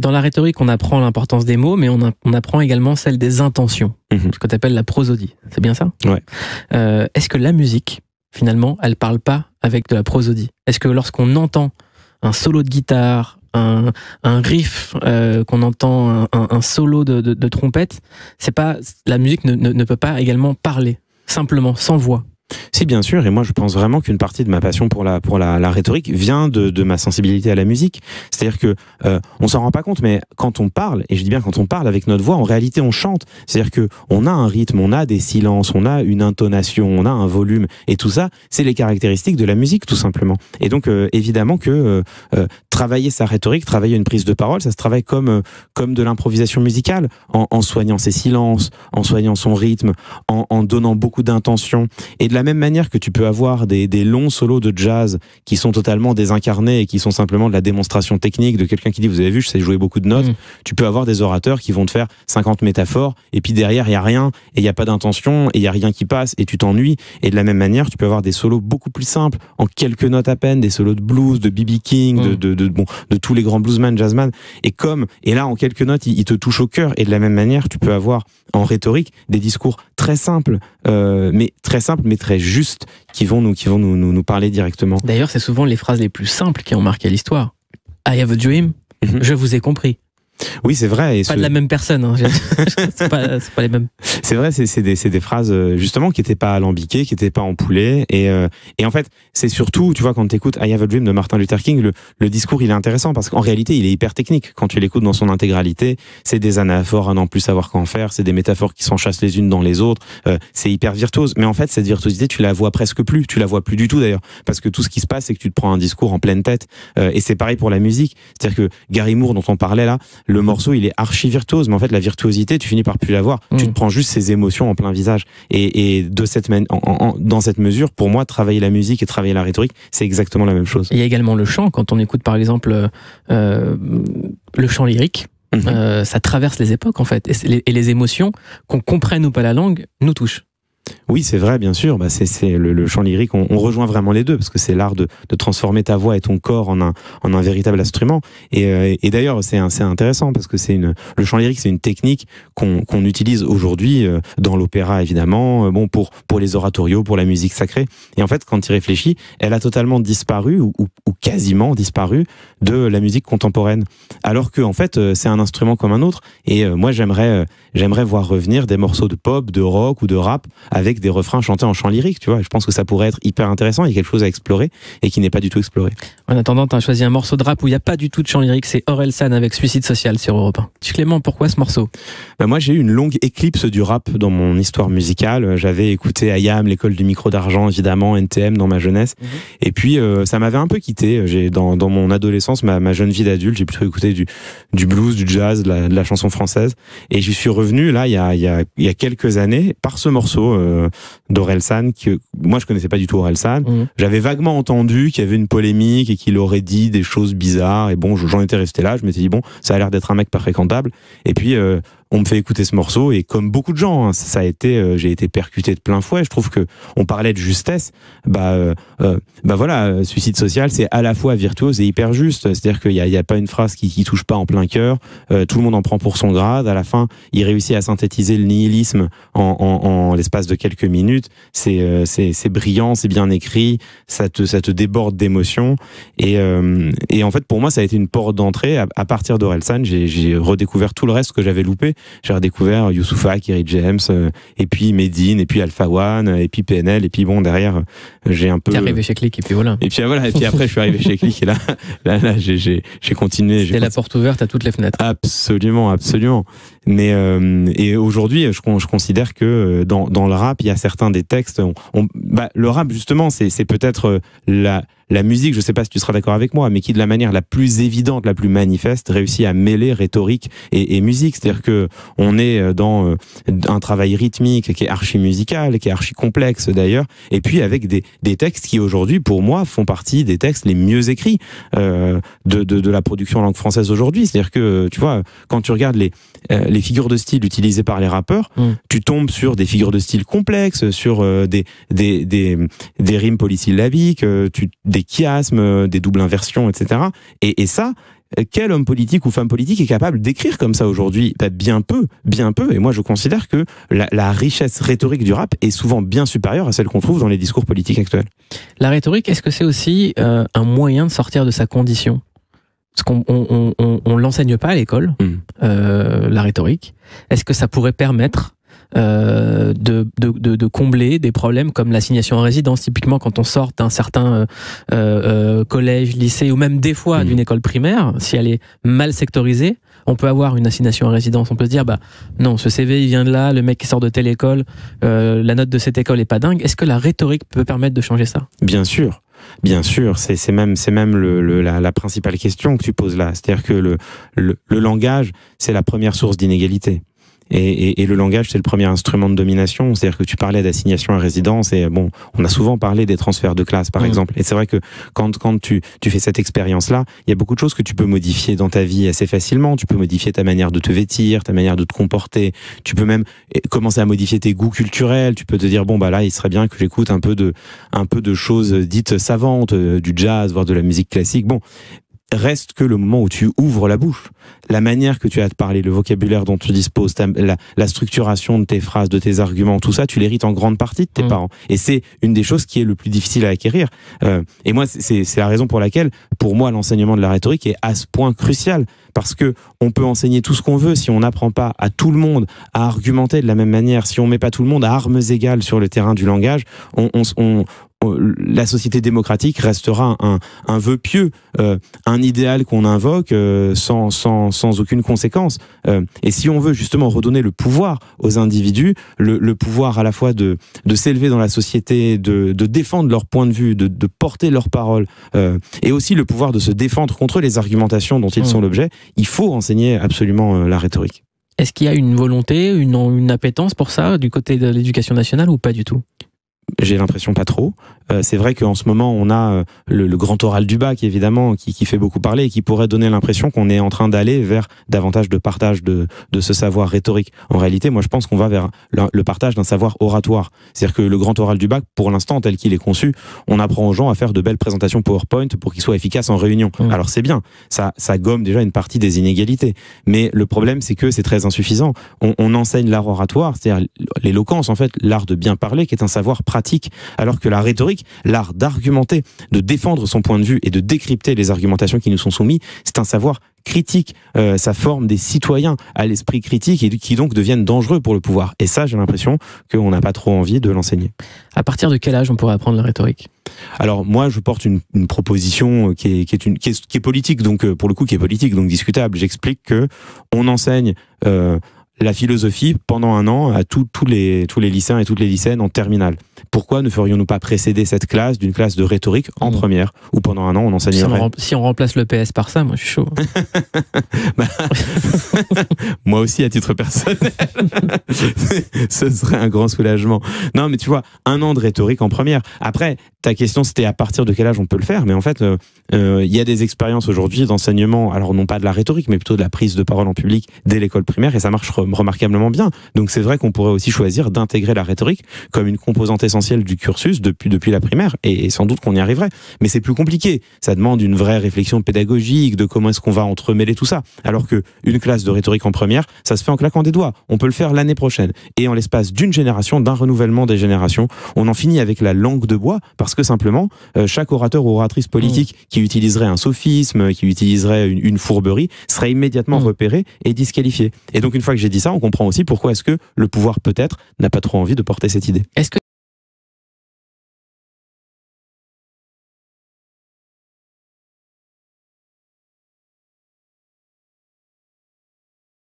Dans la rhétorique, on apprend l'importance des mots, mais on apprend également celle des intentions, ce que tu appelles la prosodie. C'est bien ça? Ouais. Est-ce que la musique, finalement, elle parle pas avec de la prosodie? Est-ce que lorsqu'on entend un solo de guitare, un riff, qu'on entend un solo de trompette, c'est pas, la musique ne peut pas également parler, simplement, sans voix? Si, bien sûr, et moi je pense vraiment qu'une partie de ma passion pour la rhétorique vient de ma sensibilité à la musique. C'est-à-dire que on s'en rend pas compte, mais quand on parle, et je dis bien quand on parle avec notre voix, en réalité on chante. C'est-à-dire que on a un rythme, on a des silences, on a une intonation, on a un volume, et tout ça, c'est les caractéristiques de la musique tout simplement. Et donc évidemment que travailler sa rhétorique, travailler une prise de parole, ça se travaille comme de l'improvisation musicale, en soignant ses silences, en soignant son rythme, en donnant beaucoup d'intention. Et de la même manière que tu peux avoir des longs solos de jazz qui sont totalement désincarnés et qui sont simplement de la démonstration technique de quelqu'un qui dit, vous avez vu, je sais jouer beaucoup de notes, tu peux avoir des orateurs qui vont te faire 50 métaphores et puis derrière il y a rien et il y a pas d'intention et il y a rien qui passe et tu t'ennuies. Et de la même manière, tu peux avoir des solos beaucoup plus simples, en quelques notes à peine, des solos de blues, de B.B. King, de tous les grands bluesman, jazzman, et là en quelques notes il te touche au cœur. Et de la même manière, tu peux avoir en rhétorique des discours très simples, mais très justes, qui vont nous parler directement. D'ailleurs, c'est souvent les phrases les plus simples qui ont marqué l'histoire. I have a dream, je vous ai compris. Oui, c'est vrai. Et pas de la même personne, hein. c'est pas les mêmes. C'est vrai, c'est des phrases justement qui n'étaient pas alambiquées, qui n'étaient pas empoulées. Et en fait, c'est surtout, tu vois, quand tu écoutes I Have a Dream de Martin Luther King, le discours il est intéressant parce qu'en réalité il est hyper technique. Quand tu l'écoutes dans son intégralité, c'est des anaphores à n'en plus savoir qu'en faire, c'est des métaphores qui s'enchassent les unes dans les autres. C'est hyper virtuose. Mais en fait, cette virtuosité, tu la vois presque plus. Tu la vois plus du tout d'ailleurs, parce que tout ce qui se passe, c'est que tu te prends un discours en pleine tête. Et c'est pareil pour la musique. C'est-à-dire que Gary Moore, dont on parlait là, le morceau il est archi virtuose, mais en fait la virtuosité tu finis par plus la voir. Tu te prends juste ses émotions en plein visage. Et de dans cette mesure, pour moi, travailler la musique et travailler la rhétorique, c'est exactement la même chose. Il y a également le chant. Quand on écoute par exemple le chant lyrique, ça traverse les époques en fait, et les émotions, qu'on comprenne ou pas la langue, nous touchent. Oui, c'est vrai, bien sûr. C'est le chant lyrique. On rejoint vraiment les deux parce que c'est l'art de transformer ta voix et ton corps en un véritable instrument. Et d'ailleurs, c'est intéressant parce que le chant lyrique, c'est une technique qu'on utilise aujourd'hui dans l'opéra, évidemment. Bon, pour les oratorios, pour la musique sacrée. Et en fait, quand tu y réfléchis, elle a totalement disparu ou quasiment disparu de la musique contemporaine. Alors que en fait, c'est un instrument comme un autre. Et moi, j'aimerais voir revenir des morceaux de pop, de rock ou de rap avec des refrains chantés en chant lyrique, tu vois. Je pense que ça pourrait être hyper intéressant. Il y a quelque chose à explorer et qui n'est pas du tout exploré. En attendant, tu as choisi un morceau de rap où il n'y a pas du tout de chant lyrique, c'est Orelsan avec Suicide Social sur Europe 1. Clément, pourquoi ce morceau? Moi, j'ai eu une longue éclipse du rap dans mon histoire musicale. J'avais écouté IAM, l'école du micro d'argent, évidemment, NTM dans ma jeunesse. Et puis, ça m'avait un peu quitté. Dans mon adolescence, ma jeune vie d'adulte, j'ai plutôt écouté du blues, du jazz, de la chanson française. Et j'y suis revenu, là, il y a quelques années, par ce morceau d'Orelsan, que moi je connaissais pas du tout Orelsan. J'avais vaguement entendu qu'il y avait une polémique et qu'il aurait dit des choses bizarres, et bon, j'en étais resté là, je m'étais dit bon, ça a l'air d'être un mec pas fréquentable. Et puis on me fait écouter ce morceau et comme beaucoup de gens, hein, j'ai été percuté de plein fouet. Je trouve que on parlait de justesse. Voilà, Suicide Social, c'est à la fois virtuose et hyper juste. C'est-à-dire qu'il y a pas une phrase qui touche pas en plein cœur. Tout le monde en prend pour son grade. À la fin, il réussit à synthétiser le nihilisme en l'espace de quelques minutes. C'est brillant, c'est bien écrit. Ça te déborde d'émotions. Et en fait, pour moi, ça a été une porte d'entrée. À partir d'Orelsan, j'ai redécouvert tout le reste que j'avais loupé. J'ai redécouvert Youssoupha, Kerry James, et puis Medine, et puis Alpha One, et puis PNL, et puis bon, derrière, j'ai un peu... T'es arrivé chez Click, et puis voilà. Et puis voilà, et puis après, je suis arrivé chez Click, et là j'ai continué. C'était la porte ouverte à toutes les fenêtres. Absolument. Mais et aujourd'hui, je considère que dans le rap, il y a certains des textes... le rap, justement, c'est peut-être la musique, je sais pas si tu seras d'accord avec moi, mais qui de la manière la plus évidente, la plus manifeste, réussit à mêler rhétorique et musique. C'est-à-dire que on est dans un travail rythmique qui est archi musical, qui est archi complexe d'ailleurs, et puis avec des textes qui aujourd'hui, pour moi, font partie des textes les mieux écrits de la production en langue française aujourd'hui. C'est-à-dire que, tu vois, quand tu regardes les figures de style utilisées par les rappeurs, tu tombes sur des figures de style complexes, sur des rimes polysyllabiques, des chiasmes, des doubles inversions, etc. Et ça, quel homme politique ou femme politique est capable d'écrire comme ça aujourd'hui? Bien peu. Et moi, je considère que la richesse rhétorique du rap est souvent bien supérieure à celle qu'on trouve dans les discours politiques actuels. La rhétorique, est-ce que c'est aussi un moyen de sortir de sa condition? Parce qu'on on l'enseigne pas à l'école, la rhétorique. Est-ce que ça pourrait permettre de combler des problèmes comme l'assignation en résidence, typiquement quand on sort d'un certain collège, lycée, ou même des fois d'une école primaire, si elle est mal sectorisée, on peut avoir une assignation en résidence. On peut se dire, bah non, ce CV il vient de là, le mec qui sort de telle école, la note de cette école est pas dingue. Est-ce que la rhétorique peut permettre de changer ça? Bien sûr. Bien sûr, c'est même la principale question que tu poses là. C'est-à-dire que le langage, c'est la première source d'inégalité. Et le langage, c'est le premier instrument de domination. C'est-à-dire que tu parlais d'assignation à résidence et bon, on a souvent parlé des transferts de classe, par exemple. Et c'est vrai que quand tu fais cette expérience-là, il y a beaucoup de choses que tu peux modifier dans ta vie assez facilement. Tu peux modifier ta manière de te vêtir, ta manière de te comporter. Tu peux même commencer à modifier tes goûts culturels. Tu peux te dire, bon, bah là, il serait bien que j'écoute un peu de choses dites savantes, du jazz, voire de la musique classique. Bon. Reste que le moment où tu ouvres la bouche, la manière que tu as de parler, le vocabulaire dont tu disposes, la structuration de tes phrases, de tes arguments, tout ça, tu l'hérites en grande partie de tes parents. Et c'est une des choses qui est le plus difficile à acquérir. Et moi, c'est la raison pour laquelle, pour moi, l'enseignement de la rhétorique est à ce point crucial. Parce que on peut enseigner tout ce qu'on veut si on n'apprend pas à tout le monde à argumenter de la même manière, si on met pas tout le monde à armes égales sur le terrain du langage, la société démocratique restera un vœu pieux, un idéal qu'on invoque sans aucune conséquence. Et si on veut justement redonner le pouvoir aux individus, le pouvoir à la fois de s'élever dans la société, de défendre leur point de vue, de porter leurs paroles, et aussi le pouvoir de se défendre contre les argumentations dont ils sont l'objet, il faut enseigner absolument la rhétorique. Est-ce qu'il y a une volonté, une appétence pour ça du côté de l'éducation nationale ou pas du tout? J'ai l'impression pas trop. C'est vrai qu'en ce moment, on a le grand oral du bac, évidemment, qui fait beaucoup parler et qui pourrait donner l'impression qu'on est en train d'aller vers davantage de partage de ce savoir rhétorique. En réalité, moi, je pense qu'on va vers le partage d'un savoir oratoire. C'est-à-dire que le grand oral du bac, pour l'instant, tel qu'il est conçu, on apprend aux gens à faire de belles présentations PowerPoint pour qu'ils soient efficaces en réunion. Alors c'est bien, ça gomme déjà une partie des inégalités. Mais le problème, c'est que c'est très insuffisant. On enseigne l'art oratoire, c'est-à-dire l'éloquence, en fait, l'art de bien parler, qui est un savoir pratique, alors que la rhétorique, l'art d'argumenter, de défendre son point de vue et de décrypter les argumentations qui nous sont soumises, c'est un savoir critique. Ça forme des citoyens à l'esprit critique et qui donc deviennent dangereux pour le pouvoir. Et ça, j'ai l'impression qu'on n'a pas trop envie de l'enseigner. À partir de quel âge on pourrait apprendre la rhétorique? Alors moi, je porte une proposition qui est politique, donc pour le coup qui est politique, donc discutable. J'explique que on enseigne la philosophie pendant un an à tous les lycéens et toutes les lycéennes en terminale. Pourquoi ne ferions-nous pas précéder cette classe d'une classe de rhétorique en première, où pendant un an on enseignerait... Si on remplace le PS par ça, moi je suis chaud. Moi aussi, à titre personnel, ce serait un grand soulagement. Non, mais tu vois, un an de rhétorique en première. Après, ta question c'était à partir de quel âge on peut le faire, mais en fait, il y a des expériences aujourd'hui d'enseignement, alors non pas de la rhétorique, mais plutôt de la prise de parole en public dès l'école primaire, et ça marche remarquablement bien. Donc c'est vrai qu'on pourrait aussi choisir d'intégrer la rhétorique comme une composante essentielle du cursus depuis la primaire, et sans doute qu'on y arriverait. Mais c'est plus compliqué. Ça demande une vraie réflexion pédagogique de comment est-ce qu'on va entremêler tout ça. Alors que une classe de rhétorique en première, ça se fait en claquant des doigts. On peut le faire l'année prochaine. Et en l'espace d'une génération, d'un renouvellement des générations, on en finit avec la langue de bois, parce que simplement, chaque orateur ou oratrice politique qui utiliserait un sophisme, qui utiliserait une fourberie, serait immédiatement repéré et disqualifié. Et donc une fois que j'ai dit ça, on comprend aussi pourquoi est-ce que le pouvoir peut-être n'a pas trop envie de porter cette idée. Est-ce que